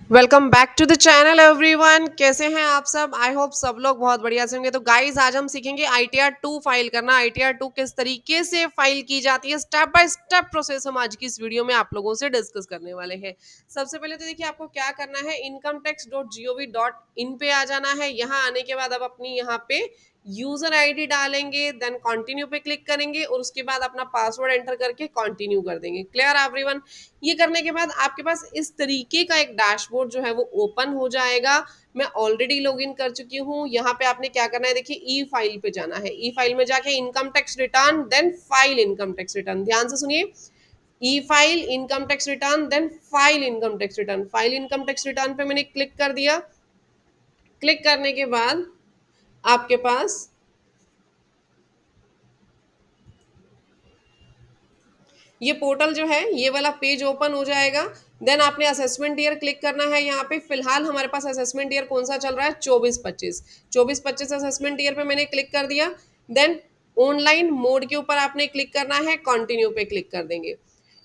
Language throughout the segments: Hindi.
Welcome back to the channel everyone. कैसे हैं आप सब? आई होप सब लोग बहुत बढ़िया से होंगे। तो गाइस आज हम सीखेंगे आईटीआर 2 फाइल करना। आईटीआर 2 किस तरीके से फाइल की जाती है, स्टेप बाय स्टेप प्रोसेस हम आज की इस वीडियो में आप लोगों से डिस्कस करने वाले हैं। सबसे पहले तो देखिए आपको क्या करना है, incometax.gov.in पे आ जाना है। यहाँ आने के बाद आप अपनी यहाँ पे यूजर आईडी डालेंगे, देन कंटिन्यू पे क्लिक करेंगे और उसके बाद अपना पासवर्ड एंटर करके कंटिन्यू कर देंगे। Clear everyone? ये करने के बाद आपके पास इस तरीके का एक डैशबोर्ड जो है वो ओपन हो जाएगा। मैं ऑलरेडी लॉगिन कर चुकी हूँ। यहाँ पे आपने क्या करना है, देखिए ई फाइल पे जाना है। ई फाइल में जाके income tax return then file income tax return, ध्यान से सुनिए। E file income tax return then file income tax return. File income tax return पे मैंने क्लिक कर दिया। क्लिक करने के बाद आपके पास ये पोर्टल जो है ये वाला पेज ओपन हो जाएगा। देन आपने असेसमेंट ईयर क्लिक करना है। यहाँ पे फिलहाल हमारे पास असेसमेंट ईयर कौन सा चल रहा है, 24-25। 24-25 असेसमेंट ईयर पे मैंने क्लिक कर दिया। देन ऑनलाइन मोड के ऊपर आपने क्लिक करना है, कंटिन्यू पे क्लिक कर देंगे।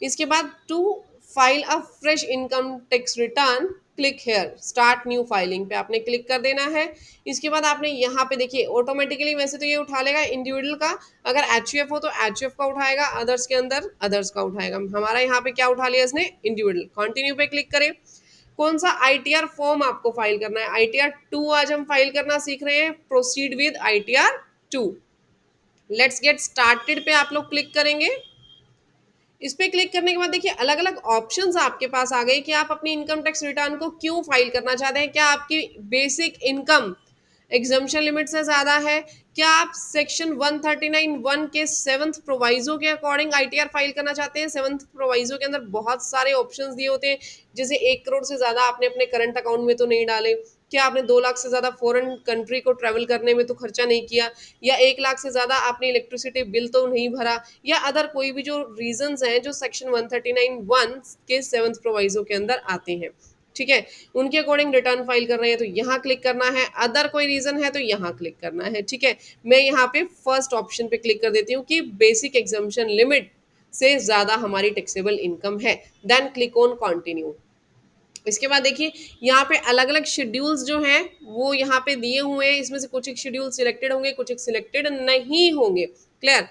इसके बाद to file a fresh income tax return click here start new filing पे आपने क्लिक कर देना है। इसके बाद आपने यहाँ पे देखिए ऑटोमेटिकली वैसे तो ये उठा लेगा इंडिविजुअल का, अगर एचयूएफ हो तो एचयूएफ का उठाएगा, अदर्स के अंदर अदर्स का उठाएगा। हमारा यहाँ पे क्या उठा लिया इसने, इंडिविजुअल। कंटिन्यू पे क्लिक करें। कौन सा आईटीआर फॉर्म आपको फाइल करना है, आईटीआर 2 आज हम फाइल करना सीख रहे हैं। Proceed with ITR 2। Let's get started पे आप लोग क्लिक करेंगे। इस पे क्लिक करने के बाद देखिए अलग अलग ऑप्शंस आपके पास आ गए कि आप अपनी इनकम टैक्स रिटर्न को क्यों फाइल करना चाहते हैं। क्या आपकी बेसिक इनकम एग्जाम्पशन लिमिट से ज्यादा है? क्या आप सेक्शन 139(1) के सेवंथ प्रोवाइजो के अकॉर्डिंग आईटीआर फाइल करना चाहते हैं? सेवंथ प्रोवाइजो के अंदर बहुत सारे ऑप्शंस दिए होते हैं, जैसे 1 करोड़ से ज्यादा आपने अपने करंट अकाउंट में तो नहीं डाले, क्या आपने 2 लाख से ज्यादा फॉरेन कंट्री को ट्रेवल करने में तो खर्चा नहीं किया, या 1 लाख से ज्यादा आपने इलेक्ट्रिसिटी बिल तो नहीं भरा, या अदर कोई भी जो रीजंस हैं जो सेक्शन 139(1) के सेवंथ प्रोवाइजो के अंदर आते हैं। ठीक है, उनके अकॉर्डिंग रिटर्न फाइल कर रहे हैं तो यहाँ क्लिक करना है, अदर कोई रीजन है तो यहाँ क्लिक करना है। ठीक है, मैं यहाँ पे फर्स्ट ऑप्शन पे क्लिक कर देती हूँ कि बेसिक एग्जाम्पशन लिमिट से ज्यादा हमारी टैक्सेबल इनकम है। Then click on continue. इसके बाद देखिए यहाँ पे अलग अलग शेड्यूल्स जो हैं वो यहाँ पे दिए हुए हैं। इसमें से कुछ एक शेड्यूल सिलेक्टेड होंगे, कुछ एक सिलेक्टेड नहीं होंगे। क्लियर?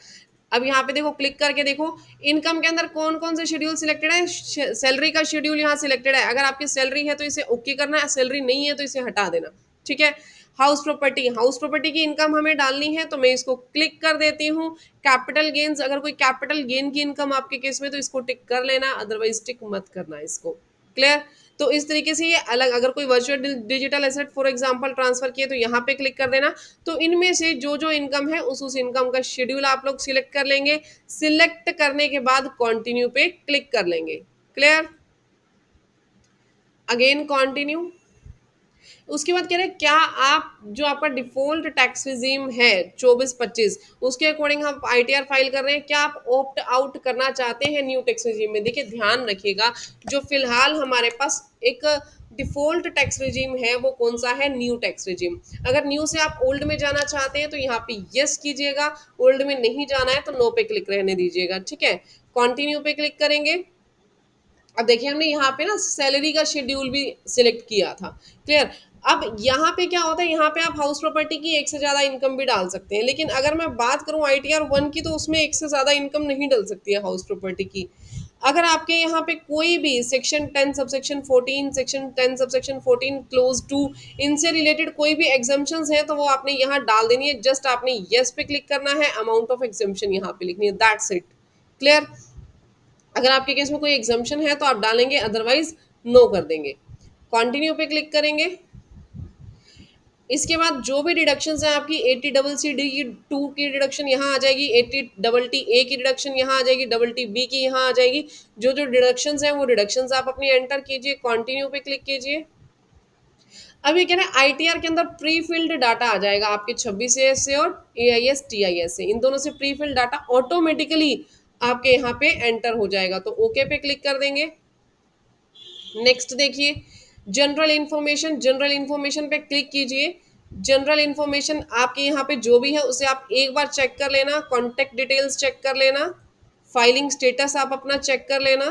अब यहाँ पे देखो, क्लिक करके देखो इनकम के अंदर कौन कौन से शेड्यूल सिलेक्टेड है। सैलरी का शेड्यूल यहाँ सिलेक्टेड है, अगर आपकी सैलरी है तो इसे ओके करना है, सैलरी नहीं है तो इसे हटा देना। ठीक है। हाउस प्रॉपर्टी, हाउस प्रॉपर्टी की इनकम हमें डालनी है तो मैं इसको क्लिक कर देती हूँ। कैपिटल गेन्स, अगर कोई कैपिटल गेन की इनकम आपके केस में तो इसको टिक कर लेना, अदरवाइज टिक मत करना इसको। क्लियर? तो इस तरीके से ये अलग, अगर कोई virtual digital asset for example transfer किए तो यहाँ पे क्लिक कर देना। तो इनमें से जो जो इनकम है उस इनकम का शेड्यूल आप लोग सिलेक्ट कर लेंगे। सिलेक्ट करने के बाद कंटिन्यू पे क्लिक कर लेंगे। क्लियर? Again continue. उसके बाद कह रहे हैं क्या आप जो आपका डिफॉल्ट टैक्स रिजीम है 24-25 उसके अकॉर्डिंग आप आईटीआर फाइल कर रहे हैं, क्या आप ऑप्ट आउट करना चाहते हैं न्यू टैक्स रिजीम में? देखिए ध्यान रखिएगा, जो फिलहाल हमारे पास एक डिफॉल्ट टैक्स रिजीम है वो कौन सा है, न्यू टैक्स रिजीम। अगर न्यू से आप ओल्ड में जाना चाहते हैं तो यहाँ पे यस कीजिएगा, ओल्ड में नहीं जाना है तो नो पे क्लिक रहने दीजिएगा। ठीक है, कंटिन्यू पे क्लिक करेंगे। अब देखिए हमने यहाँ पे ना सैलरी का शेड्यूल भी सिलेक्ट किया था। क्लियर? अब यहाँ पे क्या होता है, यहाँ पे आप हाउस प्रॉपर्टी की एक से ज्यादा इनकम भी डाल सकते हैं, लेकिन अगर मैं बात करूँ आईटीआर 1 की तो उसमें एक से ज्यादा इनकम नहीं डल सकती है हाउस प्रॉपर्टी की। अगर आपके यहाँ पे कोई भी section 10 subsection 14, section 10 subsection 14 close to, इनसे रिलेटेड कोई भी एग्जाम्पशंस हैं तो वो आपने यहाँ डाल देनी है। जस्ट आपने यस पे क्लिक करना है, अमाउंट ऑफ एग्जाम्पशन यहाँ पे लिखनी है, दैट्स इट। क्लियर? अगर आपके केस में कोई एग्जाम्पशन है तो आप डालेंगे, अदरवाइज नो कर देंगे। कंटिन्यू पे क्लिक करेंगे। इसके बाद जो भी डिडक्शंस हैं आपकी 80CC डी की 2 की डिडक्शन यहाँ आ जाएगी, 80TT ए की डिडक्शन यहाँ आ जाएगी, TTB की यहाँ आ जाएगी। जो जो डिडक्शंस हैं वो डिडक्शंस आप अपनी एंटर कीजिए, कंटिन्यू पे क्लिक कीजिए। अब ये कह रहे हैं आईटीआर के अंदर प्री फिल्ड डाटा आ जाएगा आपके 26AS से और AIS TIS से, इन दोनों से प्री फिल्ड डाटा ऑटोमेटिकली आपके यहाँ पे एंटर हो जाएगा। तो ओके पे क्लिक कर देंगे। नेक्स्ट देखिए जनरल इंफॉर्मेशन, जनरल इंफॉर्मेशन पे क्लिक कीजिए। जनरल इंफॉर्मेशन आपके यहाँ पे जो भी है उसे आप एक बार चेक कर लेना, कॉन्टेक्ट डिटेल्स चेक कर लेना, फाइलिंग स्टेटस आप अपना चेक कर लेना।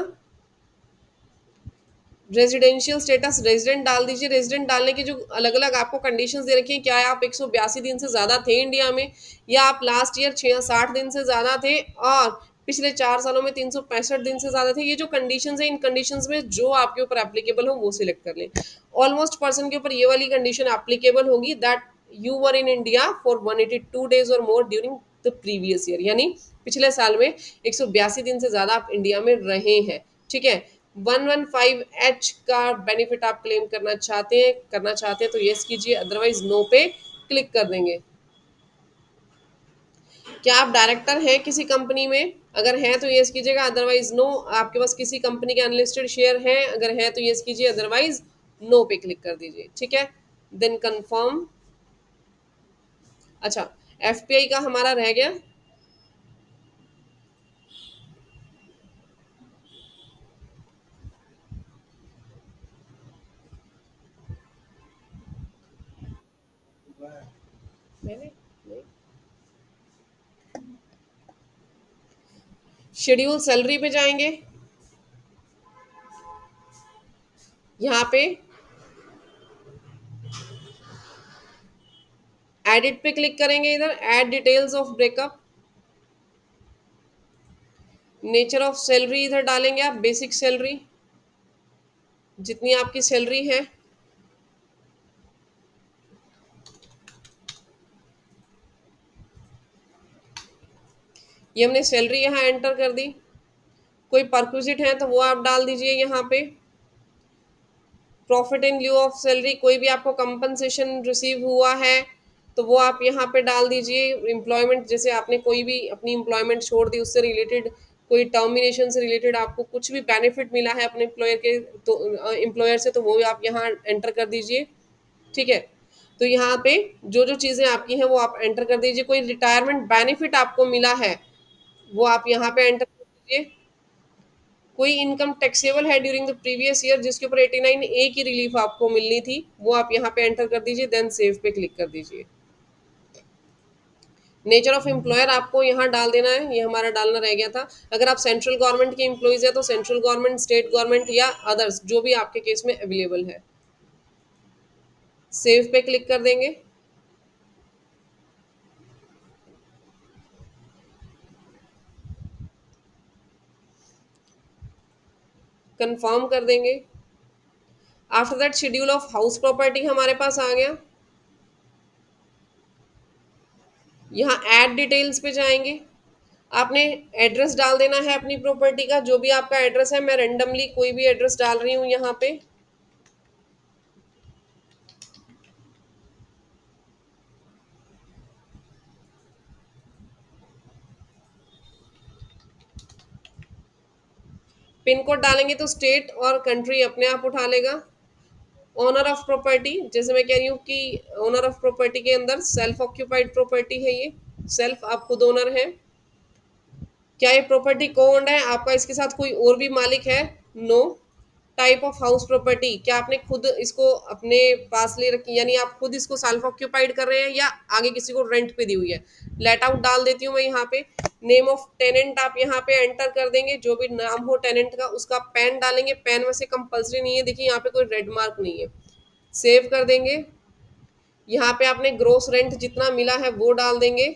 रेजिडेंशियल स्टेटस रेजिडेंट डाल दीजिए। रेजिडेंट डालने की जो अलग अलग आपको कंडीशंस दे रखी हैं, क्या है आप 182 दिन से ज़्यादा थे इंडिया में, या आप लास्ट ईयर 60 दिन से ज़्यादा थे, और पिछले 4 सालों में 365 दिन से ज़्यादा थे। ये जो कंडीशंस है, इन कंडीशंस में जो आपके ऊपर एप्लीकेबल हो वो सिलेक्ट कर लें। ऑलमोस्ट पर्सन के ऊपर ये वाली कंडीशन एप्लीकेबल होगी, that you were in India for 182 days और more during the previous year, यानी पिछले साल में 182 दिन से ज़्यादा आप इंडिया में रहे हैं। ठीक है। 115H का बेनिफिट आप क्लेम करना चाहते हैं तो यस कीजिए, अदरवाइज नो पे क्लिक कर देंगे। क्या आप डायरेक्टर हैं किसी कंपनी में? अगर हैं तो यस कीजिएगा, अदरवाइज नो। आपके पास किसी कंपनी के अनलिस्टेड शेयर हैं? अगर हैं तो यस कीजिए, अदरवाइज नो पे क्लिक कर दीजिए। ठीक है, देन कंफर्म। अच्छा, एफपीआई का हमारा रह गया। मैंने शेड्यूल सैलरी पे जाएंगे, यहाँ पे एडिट पे क्लिक करेंगे, इधर add details of breakup, nature of salary इधर डालेंगे आप, बेसिक सैलरी जितनी आपकी सैलरी है। ये हमने सैलरी यहाँ एंटर कर दी। कोई परक्विजिट है तो वो आप डाल दीजिए यहाँ पे। Profit in lieu of salary, कोई भी आपको कंपनसेशन रिसीव हुआ है तो वो आप यहाँ पे डाल दीजिए। एम्प्लॉयमेंट, जैसे आपने कोई भी अपनी एम्प्लॉयमेंट छोड़ दी, उससे रिलेटेड कोई टर्मिनेशन से रिलेटेड आपको कुछ भी बेनिफिट मिला है अपने एम्प्लॉयर के, तो एम्प्लॉयर से, तो वो भी आप यहाँ एंटर कर दीजिए। ठीक है। तो यहाँ पे जो जो चीज़ें आपकी हैं वो आप एंटर कर दीजिए। कोई रिटायरमेंट बेनिफिट आपको मिला है वो आप यहाँ पे एंटर कर दीजिए। कोई इनकम टैक्सेबल है ड्यूरिंग द प्रीवियस ईयर जिसके ऊपर 89A की रिलीफ आपको मिलनी थी, वो आप यहाँ पे एंटर कर दीजिए, देन सेव पे क्लिक कर दीजिए। नेचर ऑफ एम्प्लॉयर आपको यहाँ डाल देना है, ये हमारा डालना रह गया था। अगर आप सेंट्रल गवर्नमेंट के एम्प्लॉइज है तो सेंट्रल गवर्नमेंट, स्टेट गवर्नमेंट या अदर्स जो भी आपके केस में अवेलेबल है। सेव पे क्लिक कर देंगे। कंफर्म कर देंगे। After that schedule of house property हमारे पास आ गया। यहाँ ऐड डिटेल्स पे जाएंगे। आपने एड्रेस डाल देना है अपनी प्रॉपर्टी का, जो भी आपका एड्रेस है। मैं रेंडमली कोई भी एड्रेस डाल रही हूँ यहाँ पे। पिन कोड डालेंगे तो स्टेट और कंट्री अपने आप उठा लेगा। ओनर ऑफ प्रॉपर्टी, जैसे मैं कह रही हूँ कि ओनर ऑफ प्रॉपर्टी के अंदर सेल्फ ऑक्यूपाइड प्रॉपर्टी है, ये सेल्फ, आप खुद ओनर हैं। क्या ये प्रॉपर्टी को ओन्ड है? आपका इसके साथ कोई और भी मालिक है? No. Type of house property, क्या आपने खुद इसको अपने पास ले रखी, यानी आप खुद इसको सेल्फ ऑक्यूपाइड कर रहे हैं या आगे किसी को रेंट पे दी हुई है? लेट आउट डाल देती हूँ मैं यहाँ पे। नेम ऑफ टेनेंट आप यहाँ पे एंटर कर देंगे, जो भी नाम हो टेनेंट का उसका। पैन डालेंगे, पैन वैसे कंपलसरी नहीं है, देखिए यहाँ पे कोई रेड मार्क नहीं है। सेव कर देंगे। यहाँ पे आपने ग्रोस रेंट जितना मिला है वो डाल देंगे।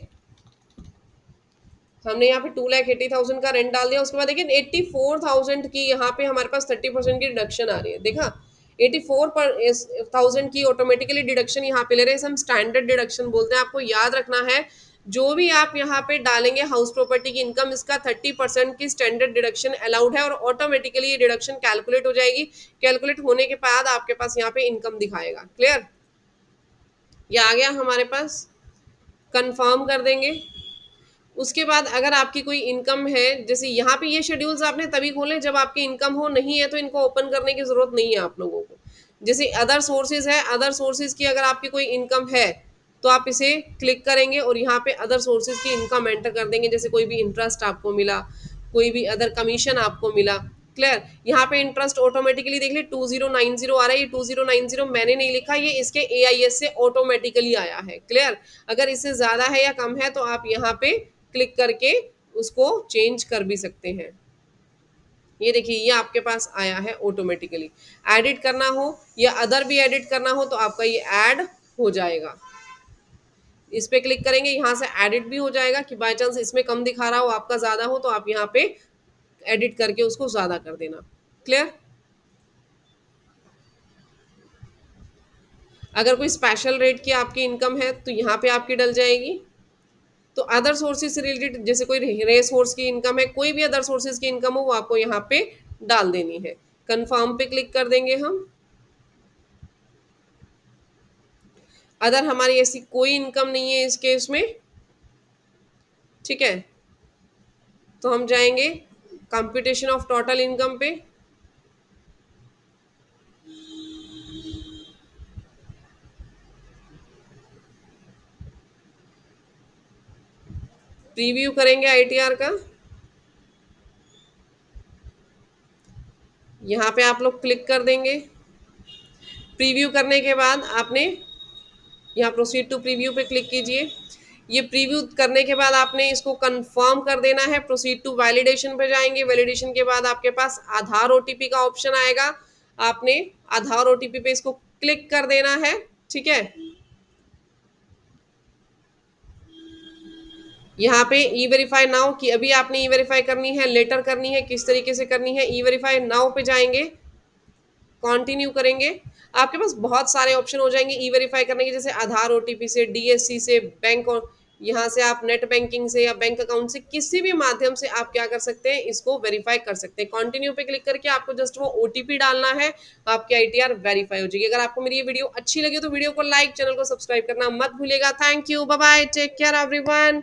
हमने यहाँ पे 2,80,000 का रेंट डाल दिया। उसके बाद देखिए 84,000 की यहाँ पे हमारे पास 30% की डिडक्शन आ रही है, देखा। 84,000 की ऑटोमेटिकली डिडक्शन यहाँ पे ले रहे हैं, हम स्टैंडर्ड डिडक्शन बोलते हैं। आपको याद रखना है, जो भी आप यहाँ पे डालेंगे हाउस प्रॉपर्टी की इनकम, इसका 30% की स्टैंडर्ड डिडक्शन अलाउड है, और ऑटोमेटिकली ये डिडक्शन कैलकुलेट हो जाएगी। कैलकुलेट होने के बाद आपके पास यहाँ पे इनकम दिखाएगा। क्लियर? ये आ गया हमारे पास। कंफर्म कर देंगे। उसके बाद अगर आपकी कोई इनकम है, जैसे यहाँ पे ये शेड्यूल्स आपने तभी खोले जब आपकी इनकम हो, नहीं है तो इनको ओपन करने की जरूरत नहीं है आप लोगों को। जैसे अदर सोर्सेज है, अदर सोर्सेज की अगर आपकी कोई इनकम है तो आप इसे क्लिक करेंगे और यहाँ पे अदर सोर्सेज की इनकम एंटर कर देंगे। जैसे कोई भी इंटरेस्ट आपको मिला, कोई भी अदर कमीशन आपको मिला। क्लियर? यहाँ पे इंटरेस्ट ऑटोमेटिकली देख ली 2090 आ रहा है। ये 2090 मैंने नहीं लिखा, ये इसके AIS से ऑटोमेटिकली आया है। क्लियर? अगर इससे ज्यादा है या कम है तो आप यहाँ पे क्लिक करके उसको चेंज कर भी सकते हैं। ये देखिए ये आपके पास आया है ऑटोमेटिकली। एडिट करना हो या अदर भी एडिट करना हो तो आपका ये ऐड हो जाएगा। इस पे क्लिक करेंगे, यहाँ से एडिट भी हो जाएगा कि बाय चांस इसमें कम दिखा रहा हो, आपका ज़्यादा हो, तो आप यहाँ पे एडिट करके उसको ज़्यादा कर देना। क्लियर? अगर कोई स्पेशल रेट की आपकी इनकम है तो यहाँ पे आपकी डल जाएगी। तो अदर सोर्सेज से रिलेटेड जैसे कोई रेस सोर्स की इनकम है, कोई भी अदर सोर्सेज की इनकम हो, वो आपको यहाँ पे डाल देनी है। कंफर्म पे क्लिक कर देंगे हम। अदर हमारी ऐसी कोई इनकम नहीं है इस केस में, ठीक है। तो हम जाएंगे कंप्यूटेशन ऑफ टोटल इनकम पे। प्रीव्यू करेंगे आईटीआर का। यहाँ पे आप लोग क्लिक कर देंगे। प्रीव्यू करने के बाद आपने यहाँ प्रोसीड टू प्रीव्यू पे क्लिक कीजिए। ये प्रीव्यू करने के बाद आपने इसको कंफर्म कर देना है। प्रोसीड टू वैलिडेशन पे जाएंगे। वैलिडेशन के बाद आपके पास आधार ओटीपी का ऑप्शन आएगा। आपने आधार ओटीपी पे इसको क्लिक कर देना है, ठीक है। यहाँ पे ई वेरीफाई नाउ की अभी आपने ई वेरीफाई करनी है, लेटर करनी है, किस तरीके से करनी है। ई वेरीफाई नाउ पे जाएंगे, कंटिन्यू करेंगे। आपके पास बहुत सारे ऑप्शन हो जाएंगे ई वेरीफाई करने के, जैसे आधार ओटीपी से, डीएससी से, बैंक और यहाँ से आप नेट बैंकिंग से या बैंक अकाउंट से किसी भी माध्यम से आप क्या कर सकते हैं, इसको वेरीफाई कर सकते हैं। कंटिन्यू पे क्लिक करके आपको जस्ट वो ओटीपी डालना है, आपकी आईटीआर वेरीफाई हो जाएगी। अगर आपको मेरी ये वीडियो अच्छी लगी तो वीडियो को लाइक, चैनल को सब्सक्राइब करना मत भूलिएगा। Thank you, bye bye, take care everyone.